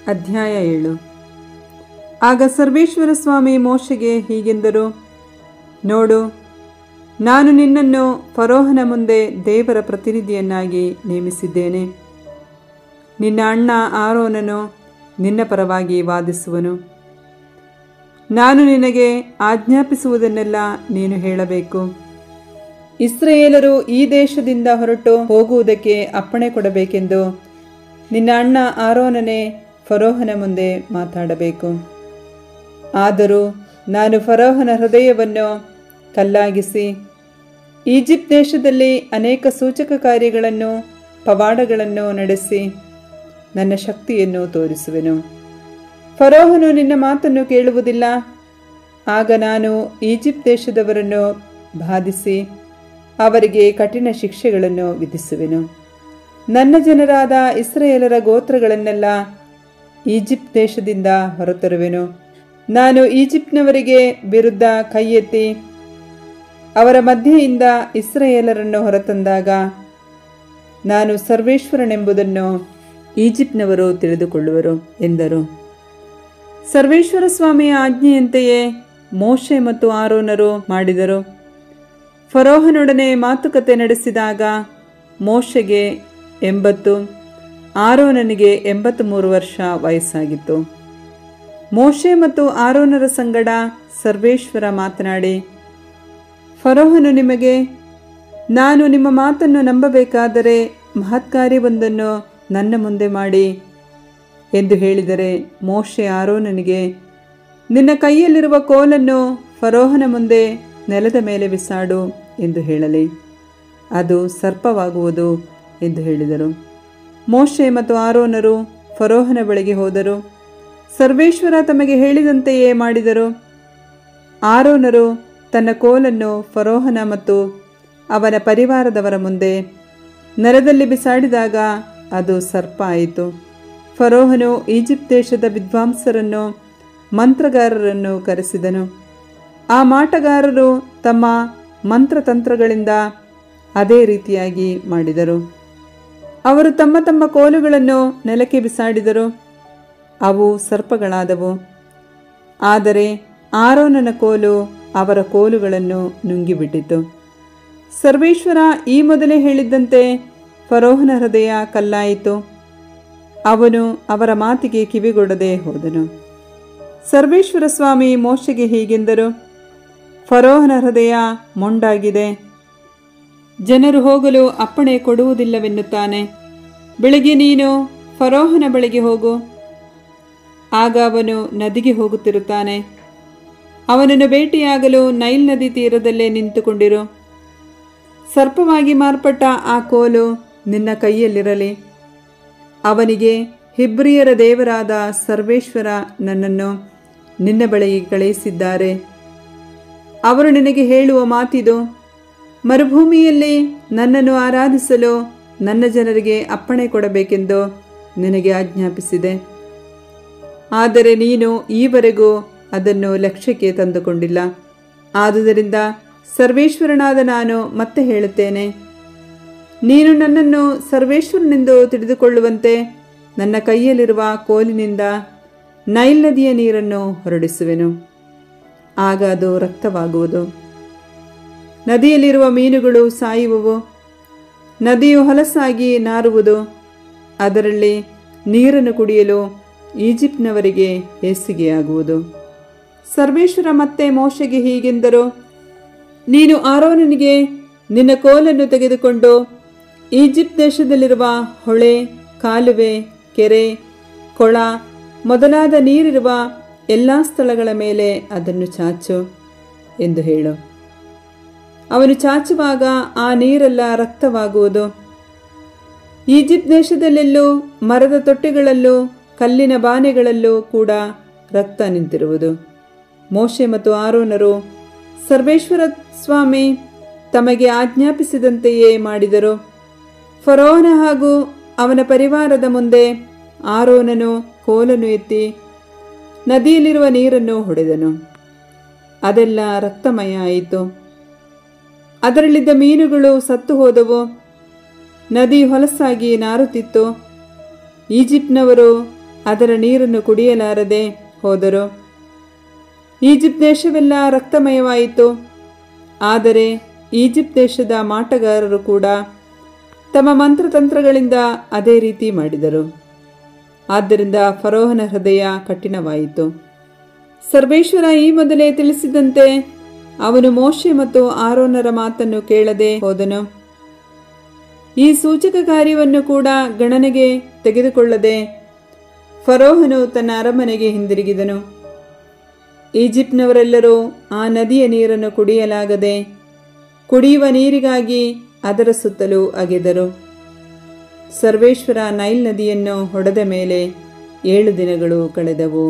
ಅಧ್ಯಾಯ 7. ಆಗ ಸರ್ವೇಶ್ವರ ಸ್ವಾಮಿ ಮೋಶೆಗೆ ಹೀಗೆಂದರು, ನೋಡು, ನಾನು ನಿನ್ನನ್ನು ಫರೋಹನ ಮುಂದೆ ದೇವರ ಪ್ರತಿನಿಧಿಯನ್ನಾಗಿ ನೇಮಿಸಿದ್ದೇನೆ. ನಿನ್ನ ಅಣ್ಣ ಆರೋನನು ನಿನ್ನ ಪರವಾಗಿ ವಾದಿಸುವನು. ನಾನು ನಿನಗೆ ಆಜ್ಞಾಪಿಸುವುದನ್ನೆಲ್ಲ ನೀನು ಹೇಳಬೇಕು. ಇಸ್ರಾಯೇಲರು ಈ ದೇಶದಿಂದ ಹೊರಟು ಹೋಗುವುದಕ್ಕೆ ಅಪ್ಪಣೆ ಕೊಡಬೇಕೆಂದು ನಿನ್ನ ಅಣ್ಣ ಆರೋನನೇ ಫರೋಹನ ಮುಂದೆ ಮಾತಾಡಬೇಕು. ಆದರೂ ನಾನು ಫರೋಹನ ಹೃದಯವನ್ನು ಕಲ್ಲಾಗಿಸಿ ಈಜಿಪ್ಟ್ ದೇಶದಲ್ಲಿ ಅನೇಕ ಸೂಚಕ ಕಾರ್ಯಗಳನ್ನು ಪವಾಡಗಳನ್ನು ನಡೆಸಿ ನನ್ನ ಶಕ್ತಿಯನ್ನು ತೋರಿಸುವೆನು. ಫರೋಹನು ನಿನ್ನ ಮಾತನ್ನು ಕೇಳುವುದಿಲ್ಲ. ಆಗ ನಾನು ಈಜಿಪ್ಟ್ ದೇಶದವರನ್ನು ಬಾಧಿಸಿ ಅವರಿಗೆ ಕಠಿಣ ಶಿಕ್ಷೆಗಳನ್ನು ವಿಧಿಸುವೆನು. ನನ್ನ ಜನರಾದ ಇಸ್ರಾಯೇಲರ ಗೋತ್ರಗಳನ್ನೆಲ್ಲ ಈಜಿಪ್ಟ್ ದೇಶದಿಂದ ಹೊರತರುವೆನು. ನಾನು ಈಜಿಪ್ಟ್ನವರಿಗೆ ವಿರುದ್ಧ ಕೈ ಎತ್ತಿ ಅವರ ಮಧ್ಯೆಯಿಂದ ಇಸ್ರಾಯೇಲರನ್ನು ಹೊರತಂದಾಗ ನಾನು ಸರ್ವೇಶ್ವರನೆಂಬುದನ್ನು ಈಜಿಪ್ಟ್ನವರು ತಿಳಿದುಕೊಳ್ಳುವರು ಎಂದರು. ಸರ್ವೇಶ್ವರ ಸ್ವಾಮಿಯ ಆಜ್ಞೆಯಂತೆಯೇ ಮೋಶೆ ಮತ್ತು ಆರೋನರು ಮಾಡಿದರು. ಫರೋಹನೊಡನೆ ಮಾತುಕತೆ ನಡೆಸಿದಾಗ ಮೋಶೆಗೆ 80, ಆರೋನನಿಗೆ 83 ವರ್ಷ ವಯಸ್ಸಾಗಿತ್ತು. ಮೋಶೆ ಮತ್ತು ಆರೋನರ ಸಂಗಡ ಸರ್ವೇಶ್ವರ ಮಾತನಾಡಿ, ಫರೋಹನು ನಿಮಗೆ, ನಾನು ನಿಮ್ಮ ಮಾತನ್ನು ನಂಬಬೇಕಾದರೆ ಮಹತ್ಕಾರ್ಯವೊಂದನ್ನು ನನ್ನ ಮುಂದೆ ಮಾಡಿ ಎಂದು ಹೇಳಿದರೆ, ಮೋಶೆ ಆರೋನನಿಗೆ, ನಿನ್ನ ಕೈಯಲ್ಲಿರುವ ಕೋಲನ್ನು ಫರೋಹನ ಮುಂದೆ ನೆಲದ ಮೇಲೆ ಬಿಸಾಡು ಎಂದು ಹೇಳಲಿ, ಅದು ಸರ್ಪವಾಗುವುದು ಎಂದು ಹೇಳಿದರು. ಮೋಶೆ ಮತ್ತು ಆರೋನರು ಫರೋಹನ ಬಳಿಗೆ ಹೋದರು. ಸರ್ವೇಶ್ವರ ತಮಗೆ ಹೇಳಿದಂತೆಯೇ ಮಾಡಿದರು. ಆರೋನರು ತನ್ನ ಕೋಲನ್ನು ಫರೋಹನ ಮತ್ತು ಅವನ ಪರಿವಾರದವರ ಮುಂದೆ ನೆಲದಲ್ಲಿ ಬಿಸಾಡಿದಾಗ ಅದು ಸರ್ಪ ಆಯಿತು. ಫರೋಹನು ಈಜಿಪ್ಟ್ ದೇಶದ ವಿದ್ವಾಂಸರನ್ನು ಮಂತ್ರಗಾರರನ್ನು ಕರೆಸಿದನು. ಆ ಮಾಟಗಾರರು ತಮ್ಮ ಮಂತ್ರತಂತ್ರಗಳಿಂದ ಅದೇ ರೀತಿಯಾಗಿ ಮಾಡಿದರು. ಅವರು ತಮ್ಮ ತಮ್ಮ ಕೋಲುಗಳನ್ನು ನೆಲಕ್ಕೆ ಬಿಸಾಡಿದರು. ಅವು ಸರ್ಪಗಳಾದವು. ಆದರೆ ಆರೋನನ ಕೋಲು ಅವರ ಕೋಲುಗಳನ್ನು ನುಂಗಿಬಿಟ್ಟಿತು. ಸರ್ವೇಶ್ವರ ಈ ಮೊದಲೇ ಹೇಳಿದ್ದಂತೆ ಫರೋಹನ ಹೃದಯ ಕಲ್ಲಾಯಿತು. ಅವನು ಅವರ ಮಾತಿಗೆ ಕಿವಿಗೊಡದೆ ಹೋದನು. ಸರ್ವೇಶ್ವರ ಸ್ವಾಮಿ ಮೋಶೆಗೆ ಹೀಗೆಂದರು, ಫರೋಹನ ಹೃದಯ ಮೊಂಡಾಗಿದೆ. ಜನರು ಹೋಗಲು ಅಪ್ಪಣೆ ಕೊಡುವುದಿಲ್ಲವೆನ್ನುತ್ತಾನೆ. ಬೆಳಗ್ಗೆ ನೀನು ಫರೋಹನ ಬಳಿಗೆ ಹೋಗು. ಆಗ ಅವನು ನದಿಗೆ ಹೋಗುತ್ತಿರುತ್ತಾನೆ. ಅವನನ್ನು ಭೇಟಿಯಾಗಲು ನೈಲ್ ನದಿ ತೀರದಲ್ಲೇ ನಿಂತುಕೊಂಡಿರು. ಸರ್ಪವಾಗಿ ಮಾರ್ಪಟ್ಟ ಆ ಕೋಲು ನಿನ್ನ ಕೈಯಲ್ಲಿರಲಿ. ಅವನಿಗೆ, ಹಿಬ್ರಿಯರ ದೇವರಾದ ಸರ್ವೇಶ್ವರ ನನ್ನನ್ನು ನಿನ್ನ ಬಳಿಗೆ ಕಳುಹಿಸಿದ್ದಾರೆ. ಅವರು ನಿನಗೆ ಹೇಳುವ ಮಾತಿದು, ಮರುಭೂಮಿಯಲ್ಲಿ ನನ್ನನ್ನು ಆರಾಧಿಸಲು ನನ್ನ ಜನರಿಗೆ ಅಪ್ಪಣೆ ಕೊಡಬೇಕೆಂದು ನಿನಗೆ ಆಜ್ಞಾಪಿಸಿದೆ. ಆದರೆ ನೀನು ಈವರೆಗೂ ಅದನ್ನು ಲಕ್ಷ್ಯಕ್ಕೆ ತಂದುಕೊಂಡಿಲ್ಲ. ಆದುದರಿಂದ ಸರ್ವೇಶ್ವರನಾದ ನಾನು ಮತ್ತೆ ಹೇಳುತ್ತೇನೆ, ನೀನು ನನ್ನನ್ನು ಸರ್ವೇಶ್ವರನೆಂದು ತಿಳಿದುಕೊಳ್ಳುವಂತೆ ನನ್ನ ಕೈಯಲ್ಲಿರುವ ಕೋಲಿನಿಂದ ನೈಲ್ ನದಿಯ ನೀರನ್ನು ಹೊರಡಿಸುವೆನು. ಆಗ ಅದು ರಕ್ತವಾಗುವುದು. ನದಿಯಲ್ಲಿರುವ ಮೀನುಗಳು ಸಾಯುವವು. ನದಿಯು ಹೊಲಸಾಗಿ ನಾರುವುದು. ಅದರಲ್ಲಿ ನೀರನ್ನು ಕುಡಿಯಲು ಈಜಿಪ್ಟ್ನವರಿಗೆ ಹೇಸಿಗೆಯಾಗುವುದು. ಸರ್ವೇಶ್ವರ ಮತ್ತೆ ಮೋಶೆಗೆ ಹೀಗೆಂದರು, ನೀನು ಆರೋನನಿಗೆ ನಿನ್ನ ಕೋಲನ್ನು ತೆಗೆದುಕೊಂಡು ಈಜಿಪ್ಟ್ ದೇಶದಲ್ಲಿರುವ ಹೊಳೆ, ಕಾಲುವೆ, ಕೆರೆ, ಕೊಳ ಮೊದಲಾದ ನೀರಿರುವ ಎಲ್ಲ ಸ್ಥಳಗಳ ಮೇಲೆ ಅದನ್ನು ಚಾಚು ಎಂದು ಹೇಳು. ಅವನು ಚಾಚುವಾಗ ಆ ನೀರೆಲ್ಲ ರಕ್ತವಾಗುವುದು. ಈಜಿಪ್ಟ್ ದೇಶದಲ್ಲೆಲ್ಲೂ ಮರದ ತೊಟ್ಟೆಗಳಲ್ಲೂ ಕಲ್ಲಿನ ಬಾನೆಗಳಲ್ಲೂ ಕೂಡ ರಕ್ತ ನಿಂತಿರುವುದು. ಮೋಶೆ ಮತ್ತು ಆರೋನರು ಸರ್ವೇಶ್ವರ ಸ್ವಾಮಿ ತಮಗೆ ಆಜ್ಞಾಪಿಸಿದಂತೆಯೇ ಮಾಡಿದರು. ಫರೋಹನ ಹಾಗೂ ಅವನ ಪರಿವಾರದ ಮುಂದೆ ಆರೋನನು ಕೋಲನ್ನು ಎತ್ತಿ ನದಿಯಲ್ಲಿರುವ ನೀರನ್ನು ಹೊಡೆದನು. ಅದೆಲ್ಲ ರಕ್ತಮಯ ಆಯಿತು. ಅದರಲ್ಲಿದ್ದ ಮೀನುಗಳು ಸತ್ತು ಹೋದವು. ನದಿ ಹೊಲಸಾಗಿ ನಾರುತ್ತಿತ್ತು. ಈಜಿಪ್ಟ್ನವರು ಅದರ ನೀರನ್ನು ಕುಡಿಯಲಾರದೆ ಹೋದರು. ಈಜಿಪ್ಟ್ ದೇಶವೆಲ್ಲ ರಕ್ತಮಯವಾಯಿತು. ಆದರೆ ಈಜಿಪ್ಟ್ ದೇಶದ ಮಾಟಗಾರರು ಕೂಡ ತಮ್ಮ ಮಂತ್ರತಂತ್ರಗಳಿಂದ ಅದೇ ರೀತಿ ಮಾಡಿದರು. ಆದ್ದರಿಂದ ಫರೋಹನ ಹೃದಯ ಕಠಿಣವಾಯಿತು. ಸರ್ವೇಶ್ವರ ಈ ಮೊದಲೇ ತಿಳಿಸಿದಂತೆ ಅವನು ಮೋಶೆ ಮತ್ತು ಆರೋನರ ಮಾತನ್ನು ಕೇಳದೆ ಹೋದನು. ಈ ಸೂಚಕ ಕಾರ್ಯವನ್ನು ಕೂಡ ಗಣನೆಗೆ ತೆಗೆದುಕೊಳ್ಳದೆ ಫರೋಹನು ತನ್ನ ಅರಮನೆಗೆ ಹಿಂದಿರುಗಿದನು. ಈಜಿಪ್ಟ್ನವರೆಲ್ಲರೂ ಆ ನದಿಯ ನೀರನ್ನು ಕುಡಿಯಲಾಗದೆ ಕುಡಿಯುವ ನೀರಿಗಾಗಿ ಅದರ ಸುತ್ತಲೂ ಅಗೆದರು. ಸರ್ವೇಶ್ವರ ನೈಲ್ ನದಿಯನ್ನು ಹೊಡೆದ ಮೇಲೆ 7 ದಿನಗಳು ಕಳೆದವು.